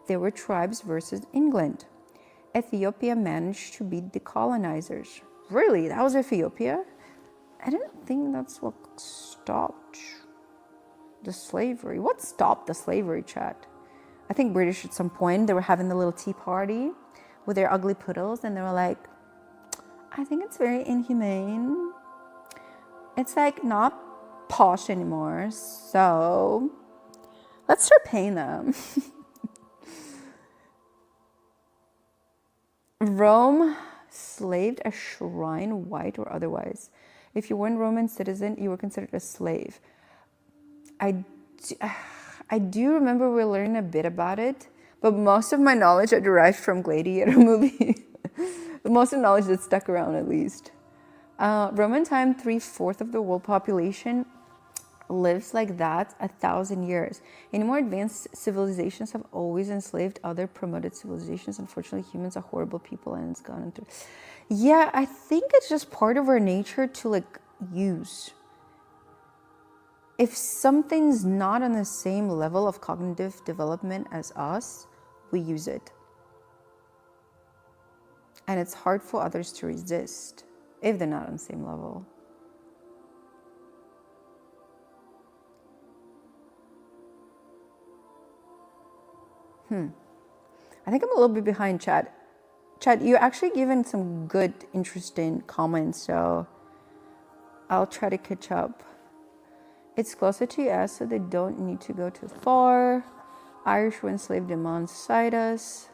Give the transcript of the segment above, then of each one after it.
There were tribes versus England. Ethiopia managed to beat the colonizers. Really? That was Ethiopia? I didn't think that's what stopped the slavery. What stopped the slavery, chat? I think British at some point, they were having the little tea party with their ugly poodles, and they were like, I think it's very inhumane. It's like not posh anymore, so let's start paying them. Rome slaved a shrine, white or otherwise. If you weren't Roman citizen, you were considered a slave. I do remember we learned a bit about it, but most of my knowledge I derived from Gladiator movie. Most of the knowledge that stuck around, at least. Roman time, 3/4 of the world population lives like that 1,000 years. In more advanced civilizations have always enslaved other promoted civilizations. Unfortunately, humans are horrible people, and it's gone into. Yeah, I think it's just part of our nature to like use. If something's not on the same level of cognitive development as us, we use it. And it's hard for others to resist if they're not on the same level. I think I'm a little bit behind, Chad. Chad, you actually given some good, interesting comments, so I'll try to catch up. It's closer to us, so they don't need to go too far. Irish were enslaved alongside us.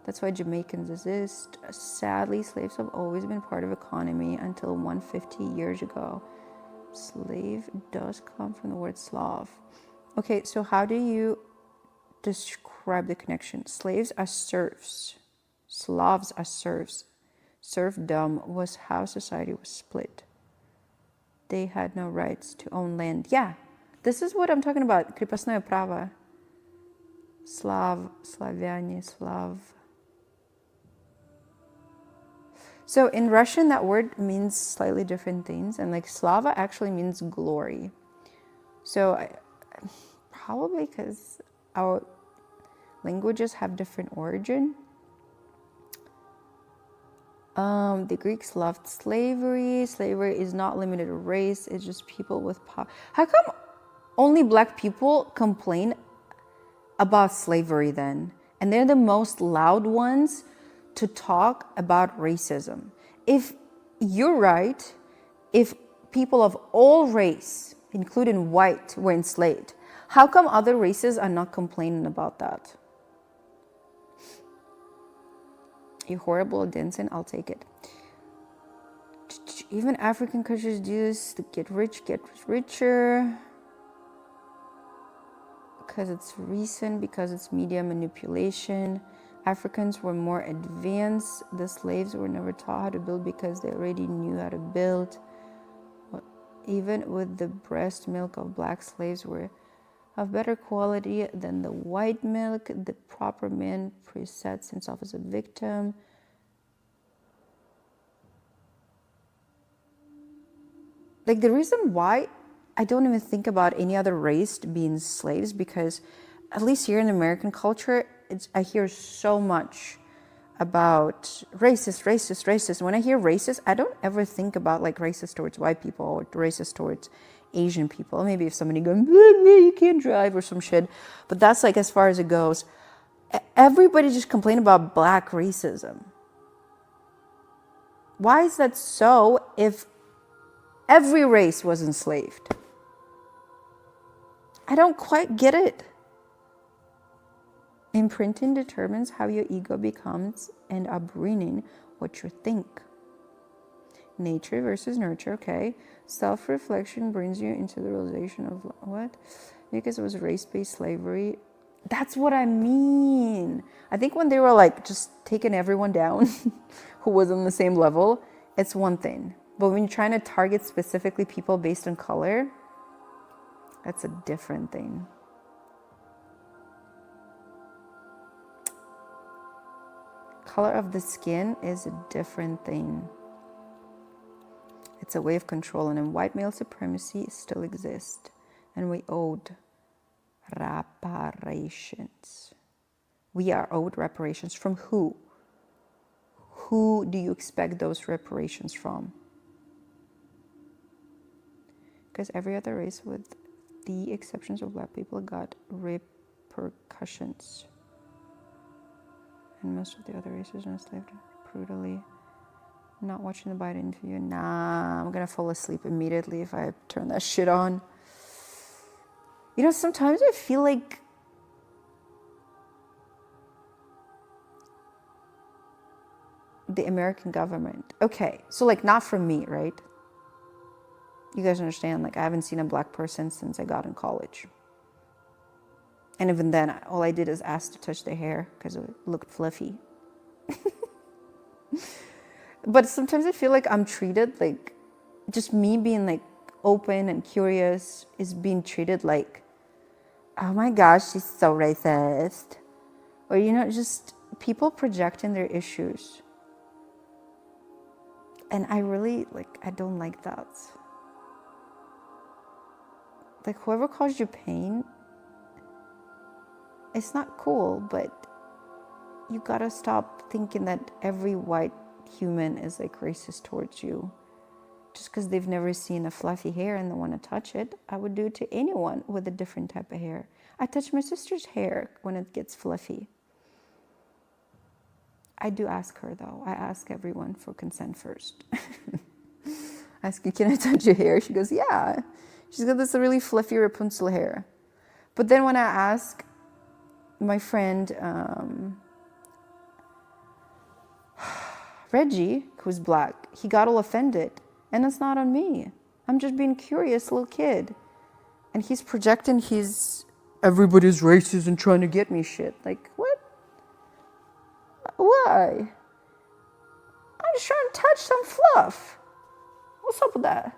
That's why Jamaicans exist. Sadly, slaves have always been part of economy until 150 years ago. Slave does come from the word Slav. Okay, so how do you describe the connection? Slaves are serfs. Slavs are serfs. Serfdom was how society was split. They had no rights to own land. Yeah, this is what I'm talking about. Крепостное право. Slav, Slavyane, Slav. So in Russian, that word means slightly different things. And like Slava actually means glory. So probably because our languages have different origin. The Greeks loved slavery. Slavery is not limited to race. It's just people with power. How come only black people complain about slavery then? And they're the most loud ones to talk about racism. If you're right, if people of all race, including white, were enslaved, how come other races are not complaining about that? You're horrible at dancing, I'll take it. Even African countries do this to get richer. Because it's recent, because it's media manipulation. Africans were more advanced. The slaves were never taught how to build because they already knew how to build. Even with the breast milk of black slaves were of better quality than the white milk. The proper man presets himself as a victim. Like the reason why I don't even think about any other race being slaves, because at least here in American culture, I hear so much about racist. When I hear racist, I don't ever think about like racist towards white people or racist towards Asian people. Maybe if somebody goes, you can't drive or some shit. But that's like as far as it goes. Everybody just complain about black racism. Why is that so if every race was enslaved? I don't quite get it. Imprinting determines how your ego becomes, and upbringing what you think. Nature versus nurture, okay. Self-reflection brings you into the realization of what? Because it was race-based slavery. That's what I mean. I think when they were like just taking everyone down who was on the same level, it's one thing. But when you're trying to target specifically people based on color, that's a different thing. Color of the skin is a different thing. It's a way of control, and white male supremacy still exists, and we owed reparations. We are owed reparations from who? Who do you expect those reparations from? Because every other race, with the exceptions of black people, got repercussions. And most of the other races are enslaved brutally. Not watching the Biden interview. Nah, I'm gonna fall asleep immediately if I turn that shit on. You know, sometimes I feel like the American government. Okay, so like not from me, right? You guys understand, like I haven't seen a black person since I got in college. And even then, all I did is ask to touch their hair because it looked fluffy. But sometimes I feel like I'm treated like, just me being like open and curious is being treated like, oh my gosh, she's so racist. Or, you know, just people projecting their issues. And I really, like, I don't like that. Like, whoever caused you pain, it's not cool, but you gotta stop thinking that every white human is like racist towards you. Just because they've never seen a fluffy hair and they want to touch it, I would do it to anyone with a different type of hair. I touch my sister's hair when it gets fluffy. I do ask her though. I ask everyone for consent first. I ask her, can I touch your hair? She goes, yeah. She's got this really fluffy Rapunzel hair. But then when I ask my friend Reggie, who's black, he got all offended. And it's not on me. I'm just being curious little kid. And he's projecting his everybody's racist and trying to get me shit. Like, what? Why? I'm just trying to touch some fluff. What's up with that?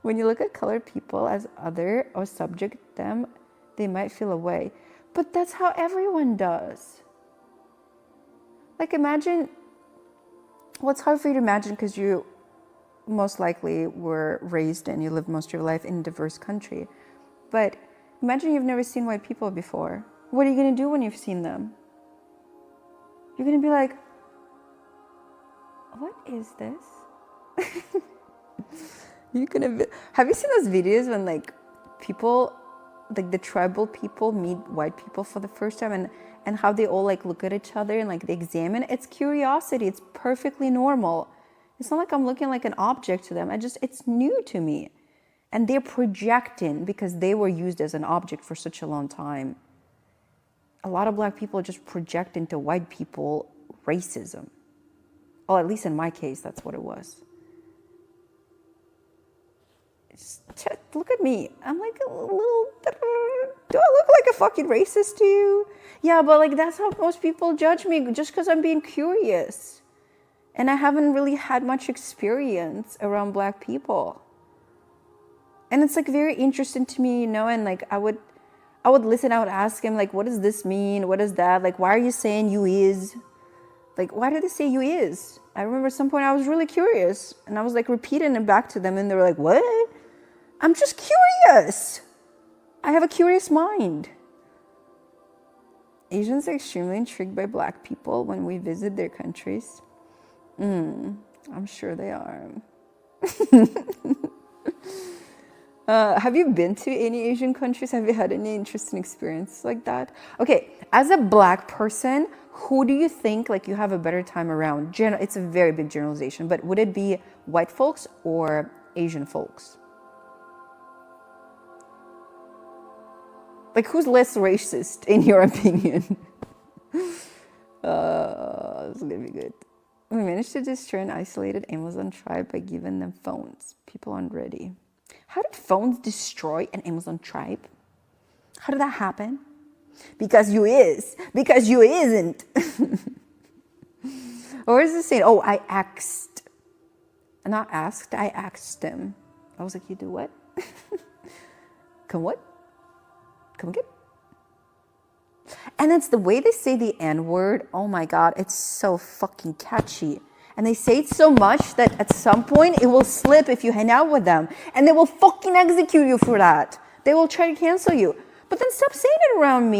When you look at colored people as other or subject them, they might feel away. But that's how everyone does. Like, imagine, well, it's hard for you to imagine because you most likely were raised and you lived most of your life in a diverse country. But imagine you've never seen white people before. What are you going to do when you've seen them? You're going to be like, what is this? You're gonna be, have you seen those videos when like people, like the tribal people meet white people for the first time and how they all like look at each other and like they examine? It's curiosity. It's perfectly normal. It's not like I'm looking like an object to them. It's new to me. And they're projecting because they were used as an object for such a long time. A lot of black people just project into white people racism. Well, at least in my case, that's what it was. Look at me. I'm like a little, do I look like a fucking racist to you? Yeah, but like that's how most people judge me, just because I'm being curious. And I haven't really had much experience around black people. And it's like very interesting to me, you know, and like I would listen, I would ask him like, what does this mean? What is that? Like, why are you saying you is? Like, why did they say you is? I remember at some point I was really curious and I was like repeating it back to them and they were like, what? I'm just curious. I have a curious mind. Asians are extremely intrigued by black people when we visit their countries. I'm sure they are. Have you been to any Asian countries? Have you had any interesting experience like that? Okay, as a black person, who do you think like you have a better time around? It's a very big generalization, but would it be white folks or Asian folks? Like, who's less racist, in your opinion? This is going to be good. We managed to destroy an isolated Amazon tribe by giving them phones. People aren't ready. How did phones destroy an Amazon tribe? How did that happen? Because you is. Because you isn't. Or is it saying, oh, I asked. Not asked, I asked them. I was like, you do what? Come what? Come again. And it's the way they say the N-word. Oh my God, it's so fucking catchy. And they say it so much that at some point it will slip if you hang out with them. And they will fucking execute you for that. They will try to cancel you. But then stop saying it around me.